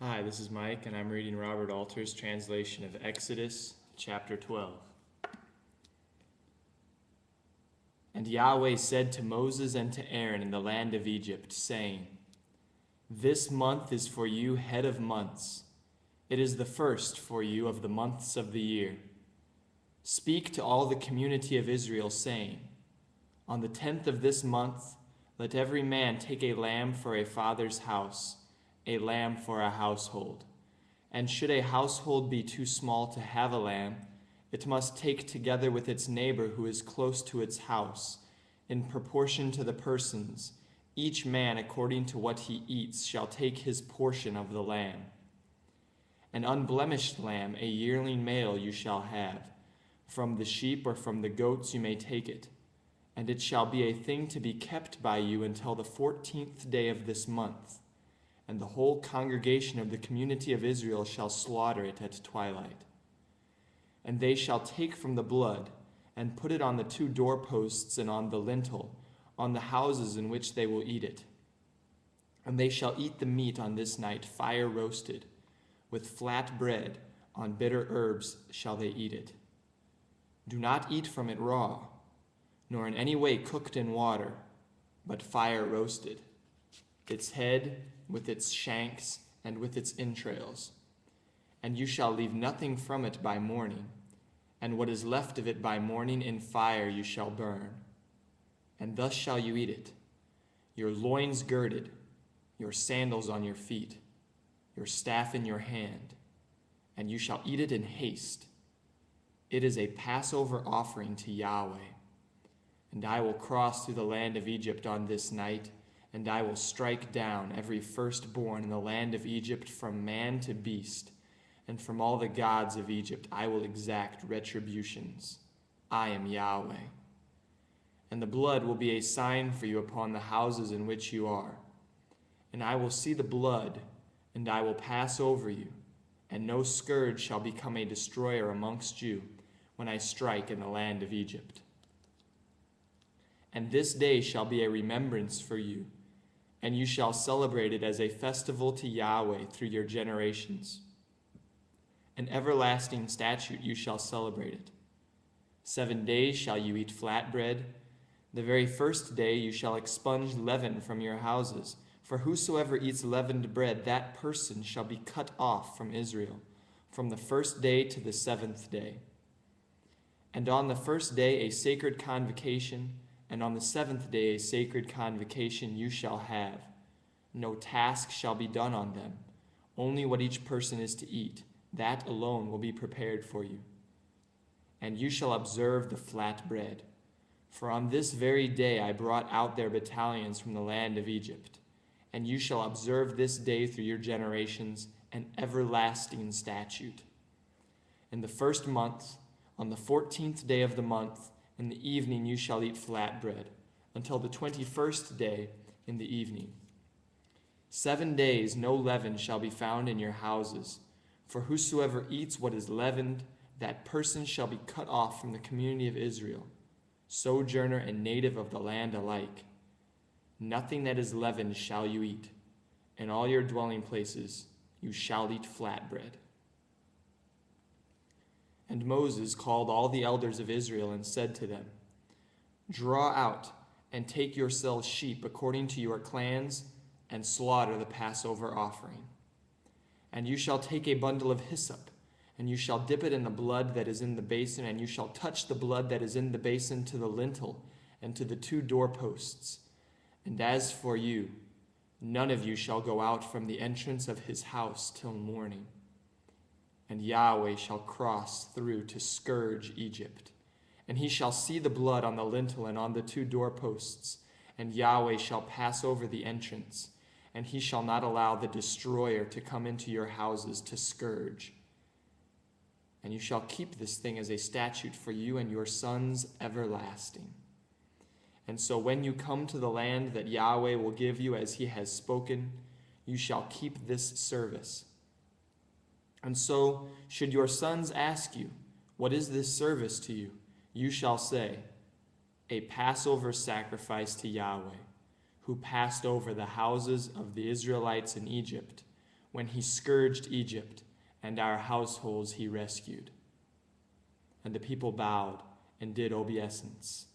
Hi, this is Mike, and I'm reading Robert Alter's translation of Exodus chapter 12. And Yahweh said to Moses and to Aaron in the land of Egypt, saying, This month is for you head of months. It is the first for you of the months of the year. Speak to all the community of Israel, saying, On the 10th of this month, let every man take a lamb for a father's house, a lamb for a household. And should a household be too small to have a lamb, it must take together with its neighbor who is close to its house, in proportion to the persons. Each man according to what he eats shall take his portion of the lamb. An unblemished lamb, a yearling male, you shall have. From the sheep or from the goats you may take it. And it shall be a thing to be kept by you until the 14th day of this month. And the whole congregation of the community of Israel shall slaughter it at twilight. And they shall take from the blood, and put it on the two doorposts and on the lintel, on the houses in which they will eat it. And they shall eat the meat on this night, fire roasted, with flat bread, on bitter herbs shall they eat it. Do not eat from it raw, nor in any way cooked in water, but fire roasted, its head with its shanks and with its entrails. And you shall leave nothing from it by morning, and what is left of it by morning in fire you shall burn. And thus shall you eat it, your loins girded, your sandals on your feet, your staff in your hand, and you shall eat it in haste. It is a Passover offering to Yahweh. And I will cross through the land of Egypt on this night, and I will strike down every firstborn in the land of Egypt, from man to beast, and from all the gods of Egypt I will exact retributions. I am Yahweh. And the blood will be a sign for you upon the houses in which you are. And I will see the blood, and I will pass over you, and no scourge shall become a destroyer amongst you when I strike in the land of Egypt. And this day shall be a remembrance for you, and you shall celebrate it as a festival to Yahweh through your generations. An everlasting statute you shall celebrate it. 7 days shall you eat flat bread. The very first day you shall expunge leaven from your houses. For whosoever eats leavened bread, that person shall be cut off from Israel, from the first day to the 7th day. And on the first day a sacred convocation, and on the 7th day a sacred convocation you shall have. No task shall be done on them, only what each person is to eat, that alone will be prepared for you. And you shall observe the flat bread. For on this very day I brought out their battalions from the land of Egypt. And you shall observe this day through your generations, an everlasting statute. In the first month, on the 14th day of the month, in the evening you shall eat flat bread, until the 21st day in the evening. 7 days no leaven shall be found in your houses, for whosoever eats what is leavened, that person shall be cut off from the community of Israel, sojourner and native of the land alike. Nothing that is leavened shall you eat. In all your dwelling places you shall eat flat bread. And Moses called all the elders of Israel and said to them, Draw out and take yourselves sheep according to your clans, and slaughter the Passover offering. And you shall take a bundle of hyssop, and you shall dip it in the blood that is in the basin, and you shall touch the blood that is in the basin to the lintel and to the two doorposts. And as for you, none of you shall go out from the entrance of his house till morning. And Yahweh shall cross through to scourge Egypt. And he shall see the blood on the lintel and on the two doorposts. And Yahweh shall pass over the entrance. And he shall not allow the destroyer to come into your houses to scourge. And you shall keep this thing as a statute for you and your sons everlasting. And so when you come to the land that Yahweh will give you as he has spoken, you shall keep this service. And so, should your sons ask you, What is this service to you? You shall say, A Passover sacrifice to Yahweh, who passed over the houses of the Israelites in Egypt, when he scourged Egypt, and our households he rescued. And the people bowed and did obeisance.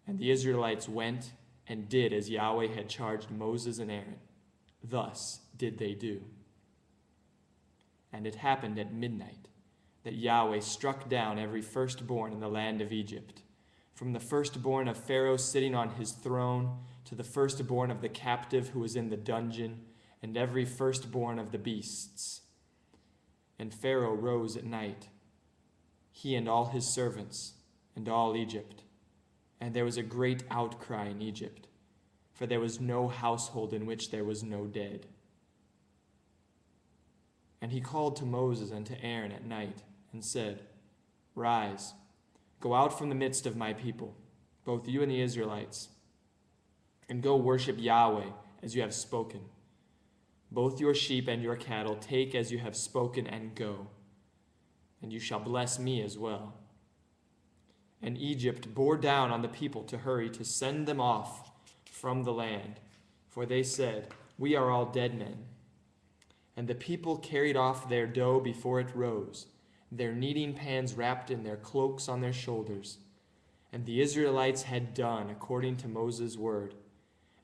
And the Israelites went and did as Yahweh had charged Moses and Aaron. Thus did they do. And it happened at midnight that Yahweh struck down every firstborn in the land of Egypt, from the firstborn of Pharaoh sitting on his throne to the firstborn of the captive who was in the dungeon, and every firstborn of the beasts. And Pharaoh rose at night, he and all his servants, and all Egypt. And there was a great outcry in Egypt, for there was no household in which there was no dead. And he called to Moses and to Aaron at night, and said, Rise, go out from the midst of my people, both you and the Israelites, and go worship Yahweh as you have spoken. Both your sheep and your cattle take as you have spoken, and go. And you shall bless me as well. And Egypt bore down on the people to hurry to send them off from the land, for they said, We are all dead men. And the people carried off their dough before it rose, their kneading pans wrapped in their cloaks on their shoulders. And the Israelites had done according to Moses' word.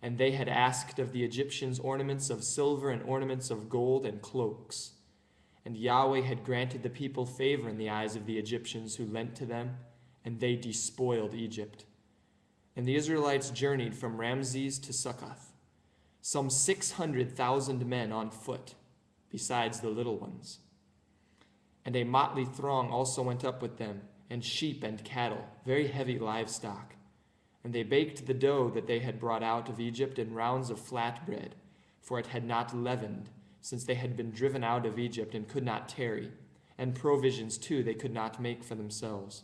And they had asked of the Egyptians ornaments of silver and ornaments of gold and cloaks. And Yahweh had granted the people favor in the eyes of the Egyptians who lent to them, and they despoiled Egypt. And the Israelites journeyed from Ramses to Succoth, some 600,000 men on foot, besides the little ones. And a motley throng also went up with them, and sheep and cattle, very heavy livestock. And they baked the dough that they had brought out of Egypt in rounds of flat bread, for it had not leavened, since they had been driven out of Egypt and could not tarry, and provisions too they could not make for themselves.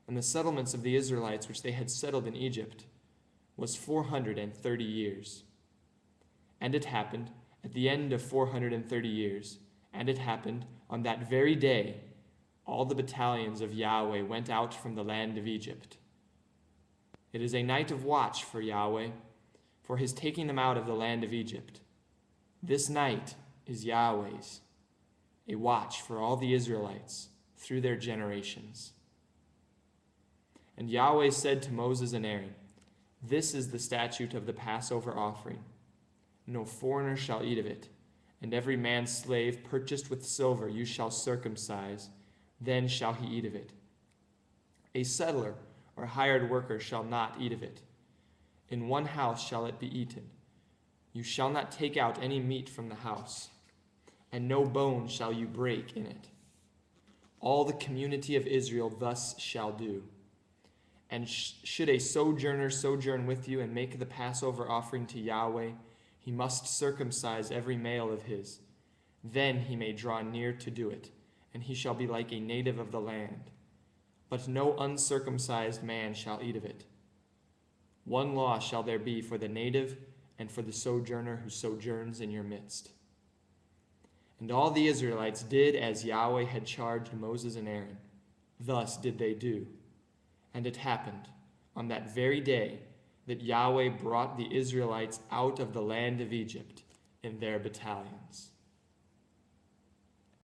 And the settlements of the Israelites which they had settled in Egypt was 430 years. And it happened at the end of 430 years, and it happened on that very day, all the battalions of Yahweh went out from the land of Egypt. It is a night of watch for Yahweh, for his taking them out of the land of Egypt. This night is Yahweh's, a watch for all the Israelites through their generations. And Yahweh said to Moses and Aaron, This is the statute of the Passover offering. No foreigner shall eat of it, and every man's slave purchased with silver you shall circumcise, then shall he eat of it. A settler or hired worker shall not eat of it. In one house shall it be eaten. You shall not take out any meat from the house, and no bone shall you break in it. All the community of Israel thus shall do. And should a sojourner sojourn with you and make the Passover offering to Yahweh, he must circumcise every male of his. Then he may draw near to do it, and he shall be like a native of the land. But no uncircumcised man shall eat of it. One law shall there be for the native and for the sojourner who sojourns in your midst. And all the Israelites did as Yahweh had charged Moses and Aaron. Thus did they do. And it happened on that very day that Yahweh brought the Israelites out of the land of Egypt in their battalions.